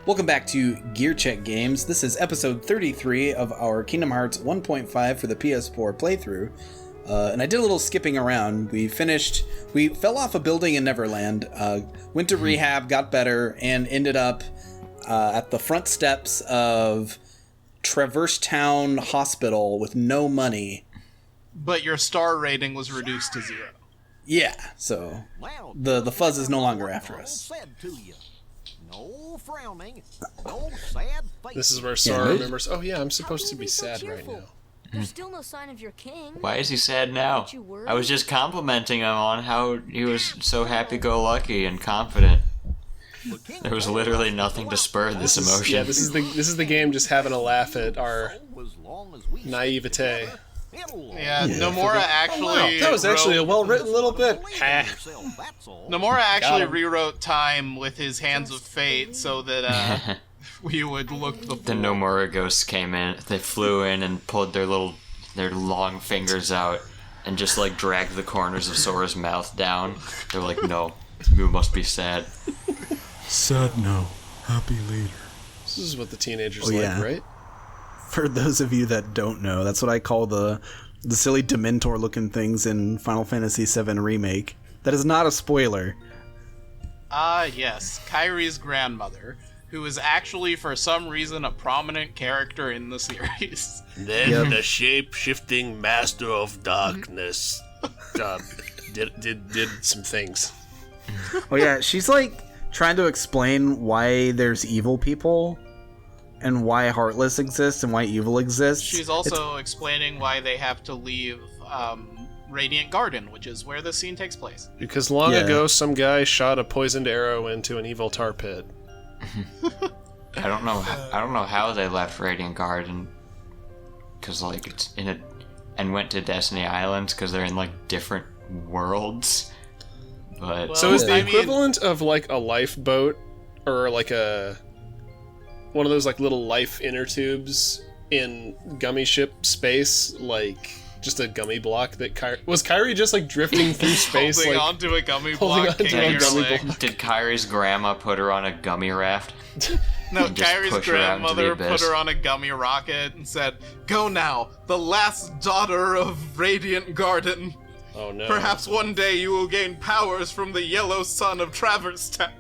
Welcome back to Gear Check Games. This is episode 33 of our Kingdom Hearts 1.5 for the PS4 playthrough. And I did a little skipping around. We fell off a building in Neverland, went to rehab, got better, and ended up at the front steps of Traverse Town Hospital with no money. But your star rating was reduced to 0. Yeah, so the fuzz is no longer after us. No frowning, no sad face. This is where Sora remembers, oh yeah, I'm supposed to be sad right now. There's still no sign of your king. Why is he sad now? I was just complimenting him on how he was so happy-go-lucky and confident. There was literally nothing to spur this emotion. Yeah, this is the game just having a laugh at our naivete. Yeah, Nomura actually That was actually a well-written little bit. Nomura actually rewrote Time with his Hands of Fate so that we would look the The Nomura ghosts came in, they flew in and pulled their long fingers out and just like dragged the corners of Sora's mouth down. They're like, no, you must be sad. Sad now, happy later. This is what the teenagers like, right? For those of you that don't know, that's what I call the silly Dementor-looking things in Final Fantasy VII Remake. That is not a spoiler. Yes, Kairi's grandmother, who is actually, for some reason, a prominent character in the series. Then the shape-shifting master of darkness did some things. Oh yeah, she's like trying to explain why there's evil people and why Heartless exists and why evil exists. She's also explaining why they have to leave Radiant Garden, which is where the scene takes place. Because long ago, some guy shot a poisoned arrow into an evil tar pit. I don't know how they left Radiant Garden, because like it's and went to Destiny Islands because they're in like different worlds. But so is the equivalent of like a lifeboat or like one of those like little life inner tubes in gummy ship space, like just a gummy block that was Kairi just like drifting through space, holding like onto a gummy block. Did Kairi's grandma put her on a gummy raft? No, Kairi's grandmother put her on a gummy rocket and said, "Go now, the last daughter of Radiant Garden. Oh no. Perhaps one day you will gain powers from the yellow sun of Traverse Town."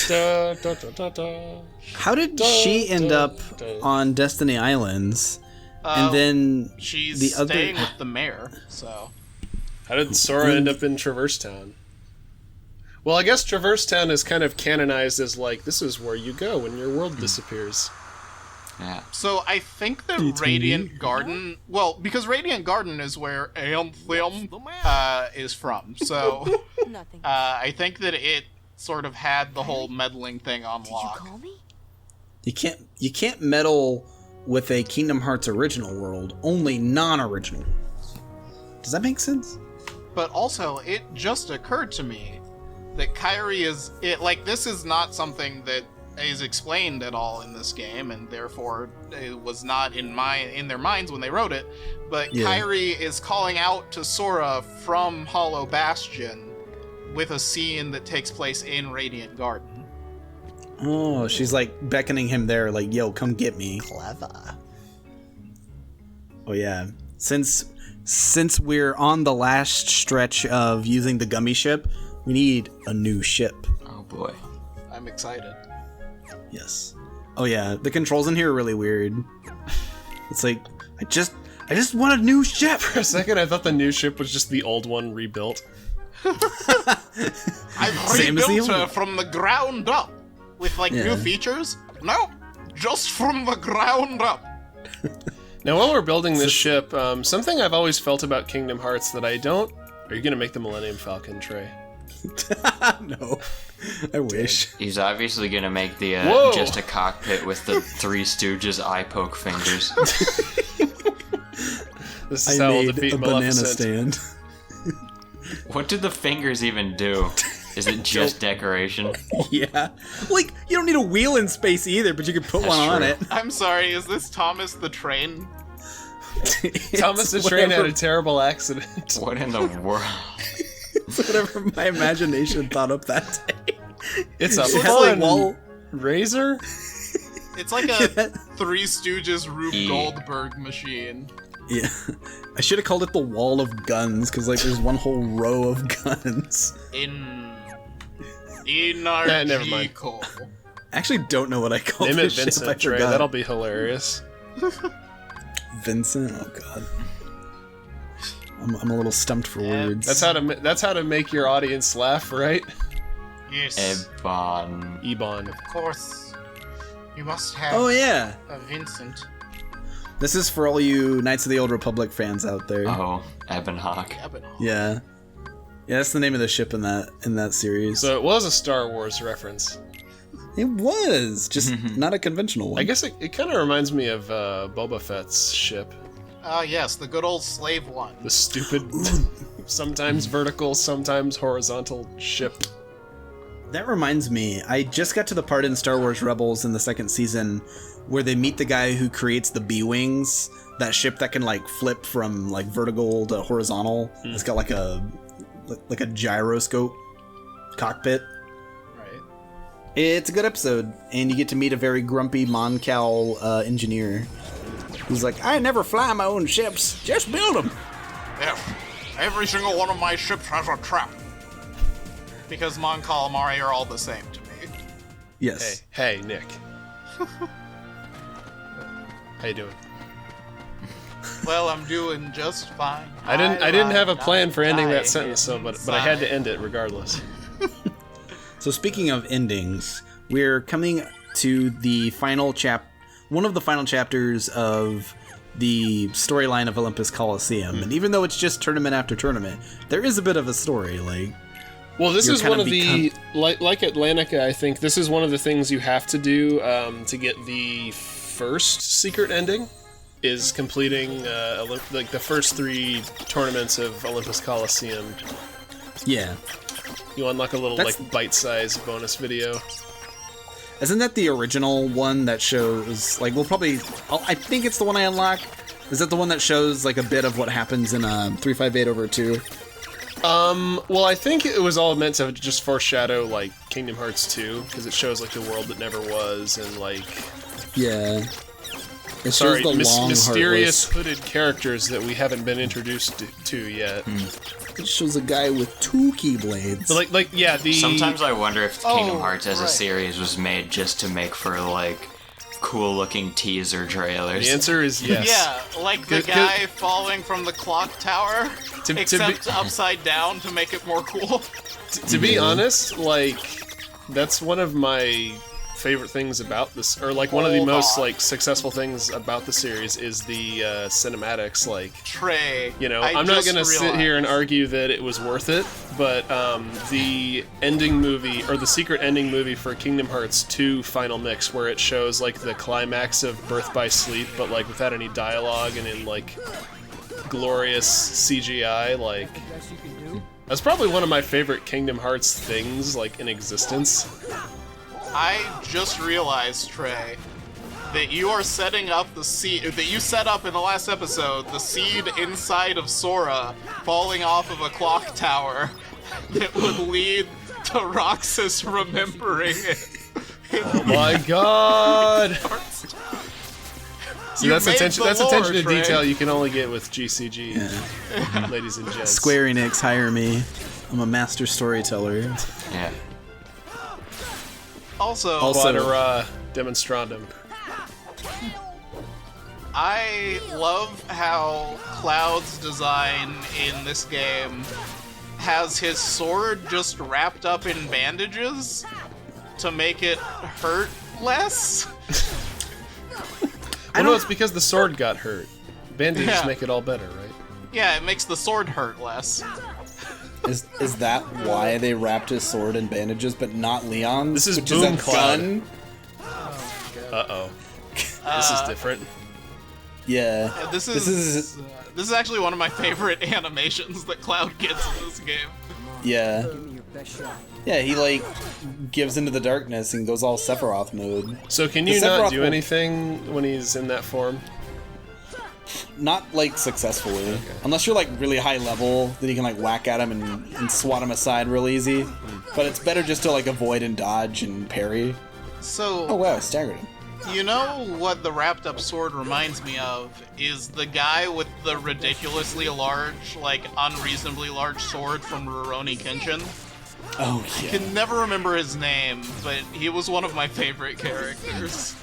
Da, da, da, da, da. How did she end up on Destiny Islands? And then she's staying with the mayor, so... How did Sora end up in Traverse Town? Well, I guess Traverse Town is kind of canonized as like, this is where you go when your world disappears. Yeah. So I think that Radiant Garden... Well, because Radiant Garden is where Anthem is from, so... I think that it sort of had the whole meddling thing on lock. Did you call me? You can't meddle with a Kingdom Hearts original world, only non-original worlds. Does that make sense? But also, it just occurred to me that Kairi is... this is not something that is explained at all in this game, and therefore it was not in their minds when they wrote it, but Kairi is calling out to Sora from Hollow Bastion with a scene that takes place in Radiant Garden. Oh, she's like beckoning him there, like, yo, come get me. Clever. Oh yeah. Since we're on the last stretch of using the gummy ship, we need a new ship. Oh boy. I'm excited. Yes. Oh yeah, the controls in here are really weird. It's like, I just want a new ship! For a second, I thought the new ship was just the old one rebuilt. I've rebuilt her from the ground up. With, new features? No, just from the ground up. Now, while we're building this ship, something I've always felt about Kingdom Hearts that I don't... Are you going to make the Millennium Falcon, Trey? No. I wish. He's obviously going to make the just a cockpit with the Three Stooges eye poke fingers. This is how I'll defeat a banana Maleficent. stand. What do the fingers even do? Is it just decoration? Yeah. Like, you don't need a wheel in space either, but you could put one on it. I'm sorry, is this Thomas the Train? Thomas the Train had a terrible accident. What in the world? It's whatever my imagination thought up that day. It's a It has, fun... Razor? It's like a Three Stooges Rube Yeah. Goldberg machine. Yeah. I should have called it the wall of guns, because like there's one whole row of guns. Never mind. Energico. I actually don't know what I called Name it this ship. I Vincent, Trey. forgot. That'll be hilarious. Vincent? Oh god. I'm a little stumped for words. That's how to make your audience laugh, right? Yes. Ebon. Ebon. Of course. You must have Oh yeah. a Vincent. This is for all you Knights of the Old Republic fans out there. Oh, Ebonhawk. Yeah. Yeah, that's the name of the ship in that series. So it was a Star Wars reference. It was just not a conventional one. I guess it kind of reminds me of Boba Fett's ship. Ah, yes, the good old slave one. The stupid, sometimes vertical, sometimes horizontal ship. That reminds me, I just got to the part in Star Wars Rebels in the second season where they meet the guy who creates the B-Wings, that ship that can like flip from like vertical to horizontal. It's got like a gyroscope cockpit. Right. It's a good episode, and you get to meet a very grumpy Mon Cal engineer who's like, I never fly my own ships, just build them. Yeah. Every single one of my ships has a trap. Because Mon Calamari are all the same to me. Yes. Hey, Nick. How you doing? Well, I'm doing just fine. I didn't have a plan for ending that Die sentence, so but I had to end it regardless. So speaking of endings, we're coming to the final one of the final chapters of the storyline of Olympus Coliseum. And even though it's just tournament after tournament, there is a bit of a story. Like, Well, this You're is kind one of of the like Atlantica. I think this is one of the things you have to do to get the first secret ending. Is completing like the first 3 tournaments of Olympus Coliseum. yeah. You unlock a little That's- like bite-sized bonus video. Isn't that the original one that shows, like, I think it's the one I unlock. Is that the one that shows, like, a bit of what happens in 358/2? Well, I think it was all meant to just foreshadow like Kingdom Hearts 2 because it shows like the world that never was and like Yeah. It sorry, shows the long, mysterious heartless- hooded characters that we haven't been introduced to yet. It shows a guy with 2 keyblades. But like yeah, the Sometimes I wonder if Kingdom Oh, Hearts as a right. series was made just to make for like cool looking teaser trailers. the answer is yes. Yeah, like the Good- guy falling from the clock tower, To- to except be- upside down to make it more cool. To be honest, like that's one of my favorite things about this, or like one of the Hold most on. like successful things about the series is the cinematics. Like, Trey, you know, I I'm not just gonna sit here and argue that it was worth it, but the ending movie or the secret ending movie for Kingdom Hearts 2 Final Mix, where it shows like the climax of Birth by Sleep, but like without any dialogue and in like glorious CGI, like that's probably one of my favorite Kingdom Hearts things like in existence. I just realized, Trey, that you are setting up the seed that you set up in the last episode, the seed inside of Sora falling off of a clock tower that would lead to Roxas remembering it. Oh my god! See, You that's made attention. the That's lore, attention to Trey. detail you can only get with GCG, ladies and gents. Square Enix, hire me. I'm a master storyteller. Yeah. Also, Quadra demonstrandum. I love how Cloud's design in this game has his sword just wrapped up in bandages to make it hurt less. Well, no, it's because the sword got hurt. Bandages Yeah. make it all better, right? Yeah, it makes the sword hurt less. Is that why they wrapped his sword in bandages, but not Leon's? This is which Boom is a Cloud. gun? Uh-oh. This is different. Yeah. This This is actually one of my favorite animations that Cloud gets in this game. Yeah. Yeah, he like gives into the darkness and goes all Sephiroth mode. So can The you not Sephiroth do will- anything when he's in that form? Not like successfully. Unless you're like really high level, then you can like whack at him and swat him aside real easy. But it's better just to like avoid and dodge and parry. So, Oh wow, staggered him. you know what the wrapped up sword reminds me of is the guy with the ridiculously large, like unreasonably large sword from Rurouni Kenshin. Oh I yeah. can never remember his name, but he was one of my favorite characters.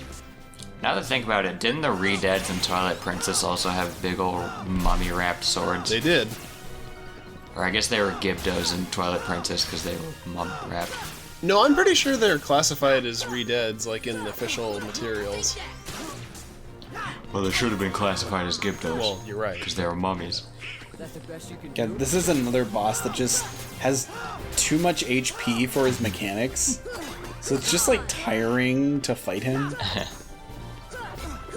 Now that I think about it, didn't the Re-Deads and Twilight Princess also have big old mummy-wrapped swords? They did. Or I guess they were Gibdos in Twilight Princess because they were mummy-wrapped. No, I'm pretty sure they're classified as Re-Deads, like in official materials. Well, they should have been classified as Gibdos. Well, you're right. Because they were mummies. Yeah, this is another boss that just has too much HP for his mechanics. So it's just like tiring to fight him.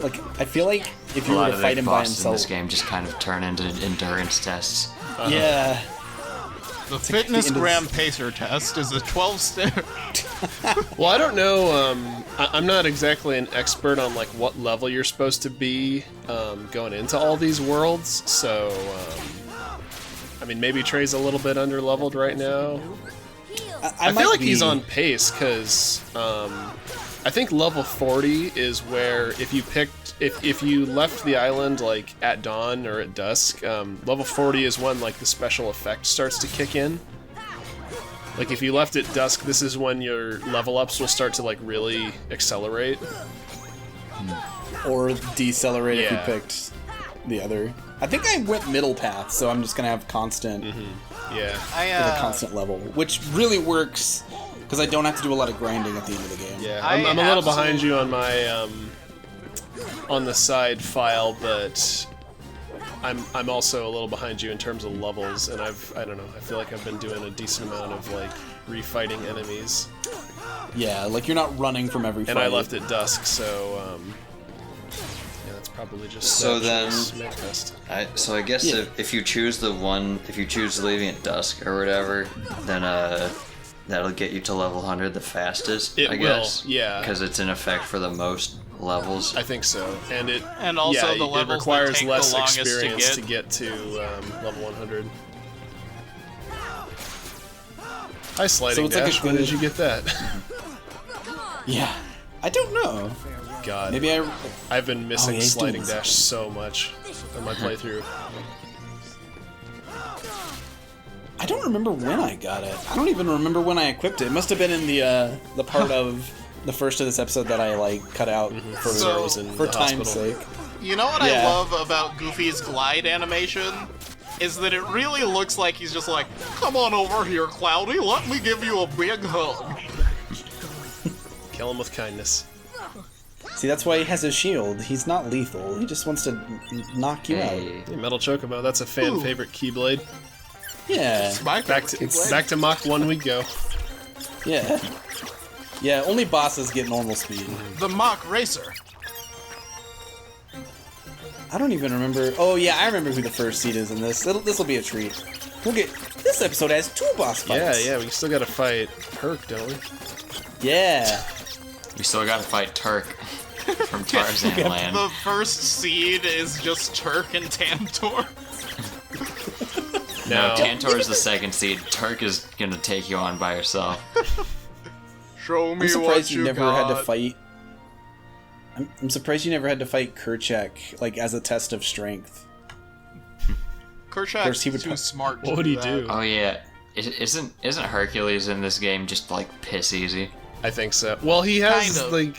Like, I feel like if A you were lot to of fight the him by bosses in this himself. game just kind of turn into endurance tests. Yeah. The like fitness the end of gram this- pacer test is a 12-step. Well, I don't know. I'm not exactly an expert on like what level you're supposed to be going into all these worlds. So, I mean, maybe Trey's a little bit under-leveled right now. I might feel like he's be- on pace because I think level 40 is where if you left the island like at dawn or at dusk, level 40 is when like the special effect starts to kick in. Like if you left at dusk, this is when your level ups will start to like really accelerate. Or decelerate if you Yeah. picked the other. I think I went middle path, so I'm just gonna have constant, Yeah. with a constant level, which really works because I don't have to do a lot of grinding at the end of the game. Yeah, I I'm a little behind absolutely- you on my on the side file, but I'm also a little behind you in terms of levels, and I don't know, I feel like I've been doing a decent amount of like refighting enemies, Yeah, like you're not running from every fight. and I left at dusk, so yeah, that's probably just So that then- choice manifest. So I guess Yeah. if you choose if you choose leaving at dusk or whatever, then that'll get you to level 100 the fastest. It I will, guess. yeah. Because it's in effect for the most levels. I think so, and it And also yeah, the it levels that requires take less the longest to experience get. to level 100. Hi, Sliding it's like a Dash. When did good- you get that? Yeah, I don't know. God, Maybe I've been missing yeah, he's doing Sliding Dash so much on my playthrough. I don't remember when I got it. I don't even remember when I equipped it. It must have been in the part of the first of this episode that I like cut out for So- Was in for the time's hospital. sake. You know what I Yeah. love about Goofy's glide animation? Is that it really looks like he's just like, come on over here, Cloudy, let me give you a big hug. Kill him with kindness. See, that's why he has his shield. He's not lethal. He just wants to knock you out. Hey. Hey, Metal Chocobo, that's a fan favorite Keyblade. Yeah, Back to Mach 1 we go. yeah. Yeah, only bosses get normal speed. The Mach Racer. I don't even remember. Oh yeah, I remember who the first seed is in this. This will be a treat. This episode has 2 boss Yeah, fights. yeah, we still gotta fight Herc, don't we? Yeah. We still gotta fight Turk from Tarzan Land. The first seed is just Turk and Tantor. No, Tantor is the second seed. Turk is gonna take you on by herself. Show me I'm surprised what you you never got. had to fight. I'm surprised you never had to fight Kerchak like as a test of strength. Kerchak's course, he would too pro- smart to What would he that. do? Oh yeah, isn't Hercules in this game just like piss easy? I think so. Well, he has Kind of. like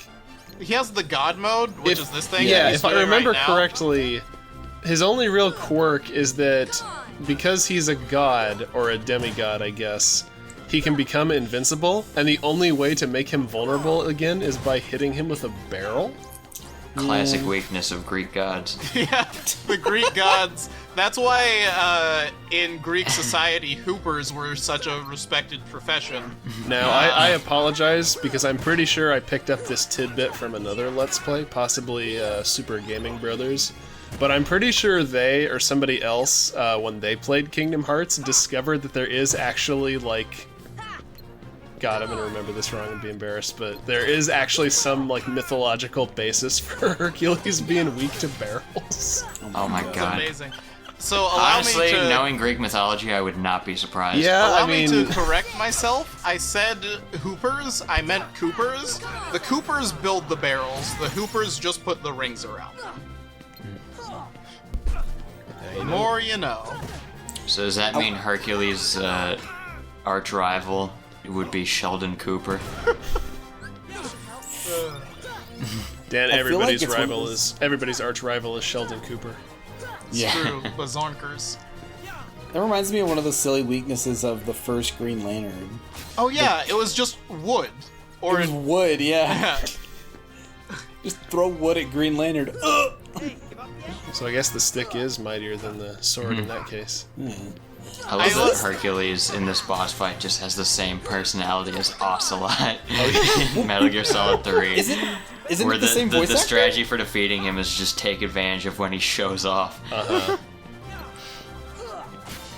He has the God mode, which is this thing. Yeah, that he's if I doing remember right now. correctly, his only real quirk is that because he's a god, or a demigod, I guess, he can become invincible, and the only way to make him vulnerable again is by hitting him with a barrel? Classic weakness of Greek gods. Yeah, the Greek gods. That's why in Greek society, hoopers were such a respected profession. Now, I apologize, because I'm pretty sure I picked up this tidbit from another Let's Play, possibly Super Gaming Brothers. But I'm pretty sure they, or somebody else, when they played Kingdom Hearts, discovered that there is actually, like... God, I'm gonna remember this wrong and be embarrassed, but there is actually some, like, mythological basis for Hercules being weak to barrels. Oh my It's god. amazing. So allow Honestly, me to knowing Greek mythology, I would not be surprised. Yeah, allow I mean, me to correct myself. I said hoopers. I meant coopers. The coopers build the barrels. The hoopers just put the rings around them. The more you know. So does that mean Hercules' arch rival would be Sheldon Cooper? Dan, I feel like everybody's it's one of rival those- is everybody's arch rival is Sheldon Cooper. Yeah. True, bazonkers. That reminds me of one of the silly weaknesses of the first Green Lantern. Oh yeah, it was just wood. Or It was wood, yeah. Just throw wood at Green Lantern. Ugh! So I guess the stick is mightier than the sword in that case. I love that Hercules in this boss fight just has the same personality as Ocelot in Metal Gear Solid 3. Isn't where it the same voice the actor? strategy for defeating him is just take advantage of when he shows off.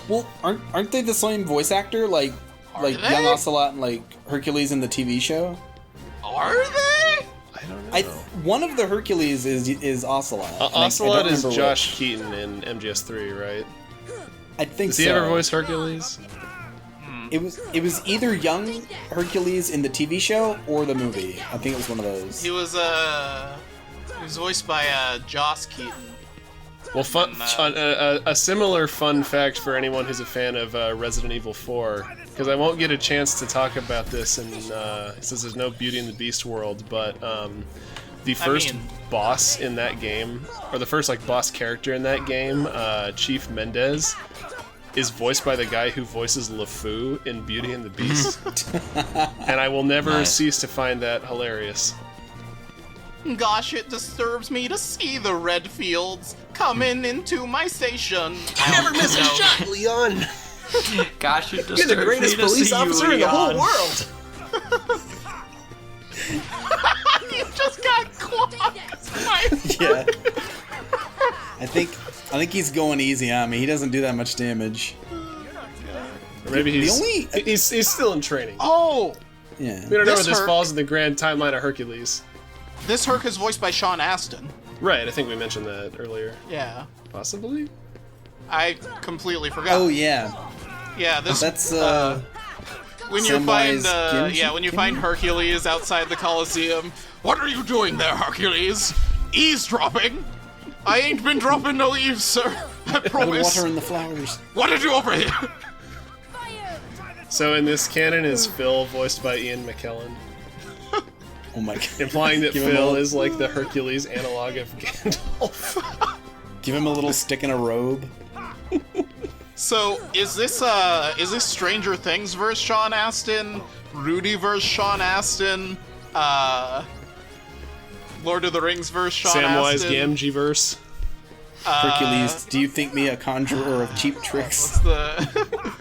Well, aren't they the same voice actor? Like they? young Ocelot and like Hercules in the TV show? are they? I don't know. One of the Hercules is Ocelot. and I Ocelot don't is remember Josh which. Keaton in MGS3, right? I think Does he so. ever voice Hercules? It was either young Hercules in the TV show or the movie. I think it was one of those. He was voiced by Joss Keaton. Well, a similar fun fact for anyone who's a fan of Resident Evil 4, because I won't get a chance to talk about this, since there's no Beauty and the Beast world, but the first boss in that game, or the first like boss character in that game, Chief Mendez, is voiced by the guy who voices LeFou in Beauty and the Beast, and I will never cease to find that hilarious. Gosh, it disturbs me to see the red fields coming into my station. Never miss a shot, Leon. Gosh, it You're the disturbs greatest me to police see you, officer in the whole Leon. world. You just got clocked. Yeah. I think he's going easy on me. He doesn't do that much damage. Or maybe he's only- he's still in training. Oh, Yeah. We don't know This where this Herc- falls in the grand timeline of Hercules. this Herc is voiced by Sean Astin. Right, I think we mentioned that earlier. Yeah, Possibly? I completely forgot. Oh yeah. Yeah, this That's when you find Samwise Gamgee? when you find Hercules outside the Colosseum. What are you doing there, Hercules? Eavesdropping? I ain't been dropping no eaves, sir. I the promise. water and the flowers. What did you over here? So in this canon is Phil voiced by Ian McKellen, Oh my god. implying that Give him Phil a- is like the Hercules analog of Gandalf. Give him a little stick in a robe. So is this Stranger Things versus Sean Astin, Rudy versus Sean Astin, Lord of the Rings versus Sean Samwise Astin? Gamgee verse. Hercules, do you think me a conjurer of cheap tricks? What's the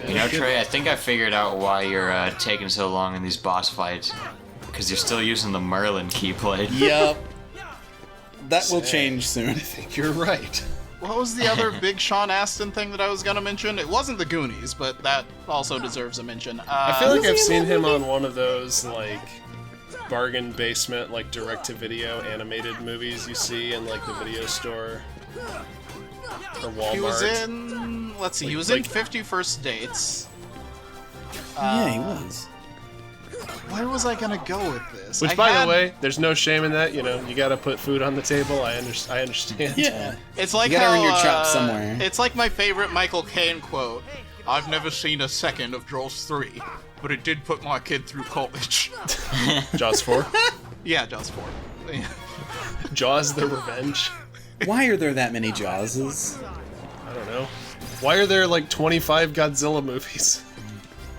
You know, Trey, I think I figured out why you're taking so long in these boss fights. Because you're still using the Merlin keyblade. Yep. That will change soon. I think you're right. What was the other big Sean Astin thing that I was gonna mention? It wasn't the Goonies, but that also deserves a mention. I feel like I've seen him on one of those like bargain basement, like direct-to-video animated movies you see in like the video store or Walmart. he was in. Let's see, he was in 50 First Dates. Yeah, he was. Where was I gonna go with this? Which, I by had- the way, there's no shame in that. You know, you gotta put food on the table. I understand. Yeah. It's like You gotta how, earn your chops somewhere. It's like my favorite Michael Caine quote. I've never seen a second of Jaws 3, but it did put my kid through college. Jaws 4. Yeah, Jaws 4. Jaws: The Revenge. Why are there that many Jawses? I don't know. Why are there like 25 Godzilla movies?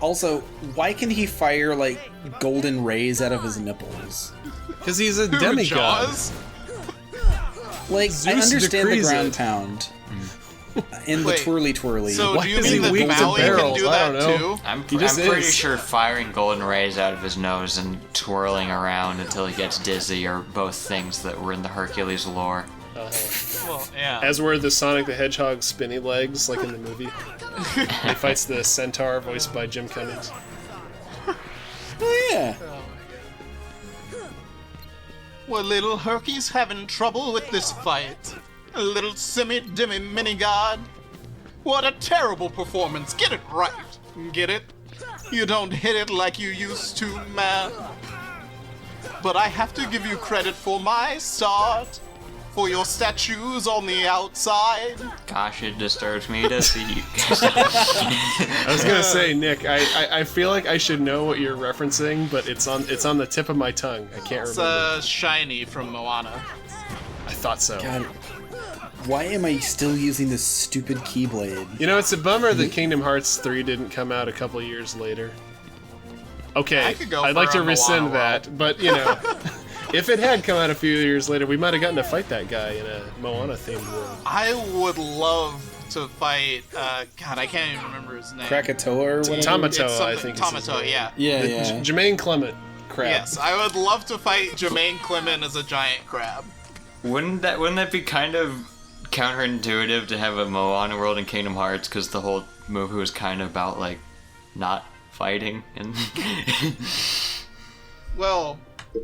Also, why can he fire like golden rays out of his nipples? Because he's a Who, demigod. Jaws? Like, I Zeus understand the decrees ground it. pound and the Wait, twirly twirly. So Why do you is he mean that weak to Maui can barrels? do I that don't know. too? I'm He just pretty is. sure firing golden rays out of his nose and twirling around until he gets dizzy are both things that were in the Hercules lore. Well, yeah. As were the Sonic the Hedgehog spinny legs, like in the movie. He fights the centaur, voiced by Jim Cummings. Oh yeah. Well, little Herky's having trouble with this fight. A little simmy-dimmy mini-god. What a terrible performance. Get it right. Get it? You don't hit it like you used to, man. But I have to give you credit for my start. For your statues on the outside. Gosh, it disturbs me to see you. I was gonna say, Nick, I feel like I should know what you're referencing, but it's on the tip of my tongue. I can't It's remember. Shiny from Moana. I thought so. God, why am I still using this stupid Keyblade? You know, it's a bummer that Kingdom Hearts 3 didn't come out a couple years later. Okay, I could go I'd like for to a rescind Moana that, but you know, if it had come out a few years later, we might have gotten to fight that guy in a Moana-themed world. I would love to fight, God, I can't even remember his name. Krakatoa or whatever? Tamato, It's I something- think. is his Tamato, name. yeah. Yeah, yeah. Jermaine Clement. Crap. Yes, I would love to fight Jermaine Clement as a giant crab. Wouldn't that be kind of counterintuitive to have a Moana world in Kingdom Hearts, because the whole movie was kind of about like not fighting and Well,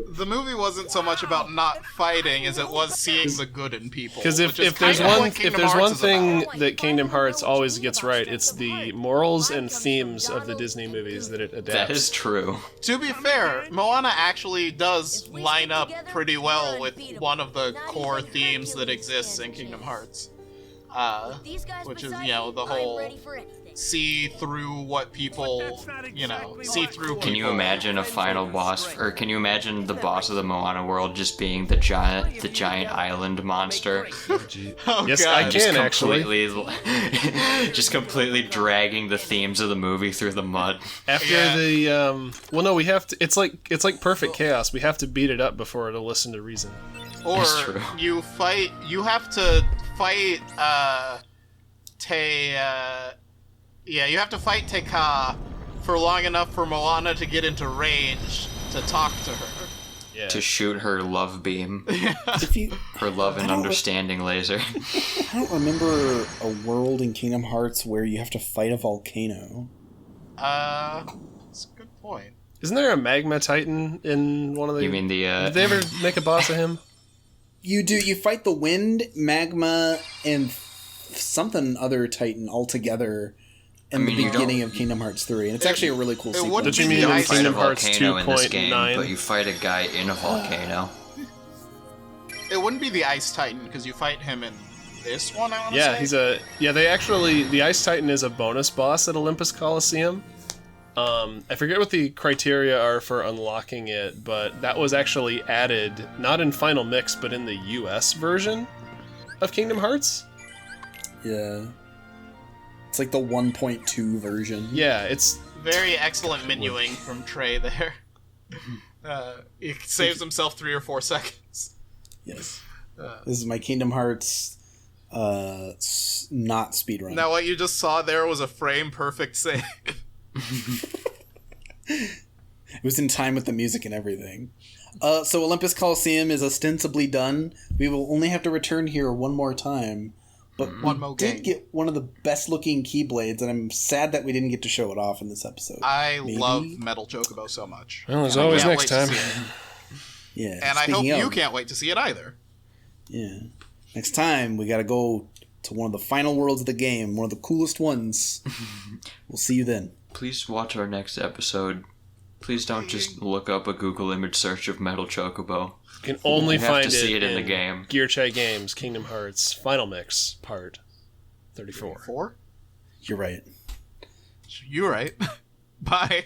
the movie wasn't so much about not fighting as it was seeing the good in people. Because which is if there's kind of one what if Kingdom there's Hearts one is thing about. that Kingdom Hearts always gets right, it's the morals and themes of the Disney movies that it adapts. that is true. To be fair, Moana actually does line up pretty well with one of the core themes that exists in Kingdom Hearts. Which is, you know, the whole see through what people, you know, see through people. Can you imagine a final boss, or can you imagine the boss of the Moana world just being the giant island monster? Oh, Yes, God. I can actually. Just completely dragging the themes of the movie through the mud. After Yeah. the well, no, we have to. It's like Perfect Chaos. We have to beat it up before it'll listen to reason. Or That's true. you have to fight, you have to fight Tekka for long enough for Moana to get into range to talk to her. Yeah. To shoot her love beam, If you, her love and understanding laser. I don't remember a world in Kingdom Hearts where you have to fight a volcano. That's a good point. Isn't there a magma titan in one of the? You mean the Did they ever make a boss of him? You do. You fight the wind, magma, and something other titan all together in mean, the you beginning of Kingdom Hearts 3, and it's actually a really cool sequence. wouldn't Did you be mean the in ice fight a Kingdom Hearts volcano in this game, 2.9? but you fight a guy in a volcano. It wouldn't be the Ice Titan because you fight him in this one. I want to Yeah, say. the Ice Titan is a bonus boss at Olympus Coliseum. I forget what the criteria are for unlocking it, but that was actually added, not in Final Mix, but in the US version of Kingdom Hearts. Yeah. It's like the 1.2 version. Yeah, it's Very excellent menuing from Trey there. He saves himself 3 or 4 seconds. Yes. This is my Kingdom Hearts not speedrun. Now, what you just saw there was a frame perfect save. It was in time with the music and everything. So Olympus Coliseum is ostensibly done. We will only have to return here one more time. But One we more did game. get one of the best looking Keyblades, and I'm sad that we didn't get to show it off in this episode. I Maybe? love Metal Chocobo so much. well, there's I always can't next wait to time. see it. Yeah. And I hope speaking you of, can't wait to see it either. Yeah. Next time, we gotta go to one of the final worlds of the game, one of the coolest ones. We'll see you then. Please watch our next episode. Please don't just look up a Google image search of Metal Chocobo. You can only You have find to see it in the in game. Gear Chat Games Kingdom Hearts Final Mix Part 34. 4? You're right. You're right. Bye.